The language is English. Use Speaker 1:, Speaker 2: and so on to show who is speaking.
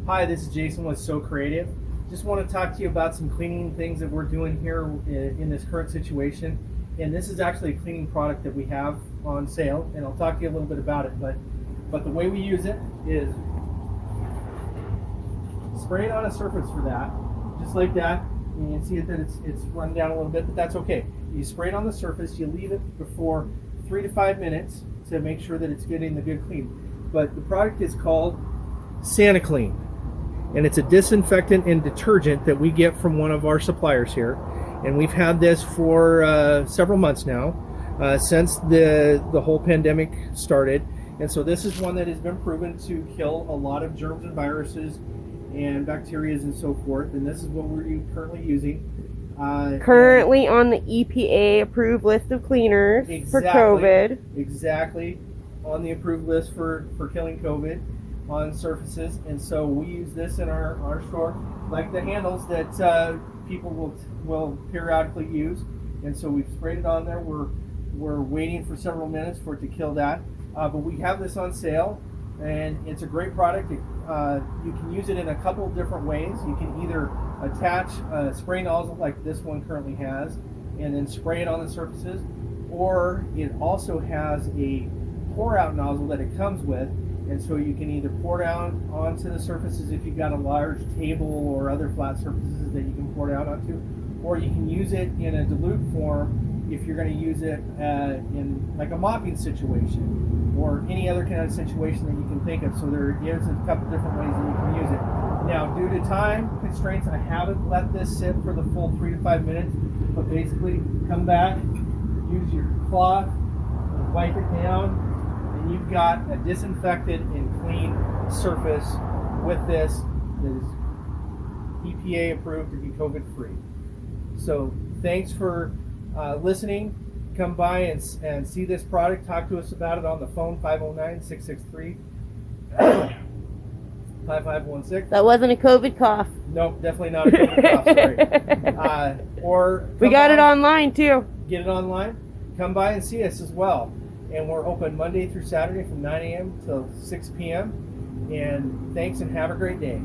Speaker 1: Hi, this is Jason with So Creative. Just want to talk to you about some cleaning things that we're doing here in this current situation. And this is actually a cleaning product that we have on sale, and I'll talk to you a little bit about it. But the way we use it is spray it on a surface for that, just like that. And you can see that it's run down a little bit, but that's okay. You spray it on the surface, you leave it for 3 to 5 minutes to make sure that it's getting the good clean. But the product is called Sani, and it's a disinfectant and detergent that we get from one of our suppliers here. And we've had this for several months now, since the whole pandemic started. And so this is one that has been proven to kill a lot of germs and viruses and bacteria and so forth. And this is what we're currently using.
Speaker 2: Currently on the EPA approved list of cleaners for COVID.
Speaker 1: Exactly, on the approved list for killing COVID on surfaces. And so we use this in our store, like the handles that people will periodically use. And so we've sprayed it on there. We're waiting for several minutes for it to kill that. But we have this on sale, and it's a great product. You can use it in a couple of different ways. You can either attach a spray nozzle like this one currently has, and then spray it on the surfaces, or it also has a pour out nozzle that it comes with, and so you can either pour down onto the surfaces if you've got a large table or other flat surfaces that you can pour down onto, or you can use it in a dilute form if you're going to use it in like a mopping situation or any other kind of situation that you can think of. So there is a couple different ways that you can use it. Now, due to time constraints, I haven't let this sit for the full 3 to 5 minutes, but basically come back, use your cloth, wipe it down, and you've got a disinfected and clean surface with this that is EPA approved to be COVID free. So thanks for listening. Come by and see this product. Talk to us about it on the phone, 509-663-5516.
Speaker 2: That wasn't a COVID cough.
Speaker 1: Nope, definitely not a COVID cough, sorry. Or
Speaker 2: we got it online too.
Speaker 1: Get it online. Come by and see us as well. And we're open Monday through Saturday from 9 a.m. till 6 p.m. And thanks and have a great day.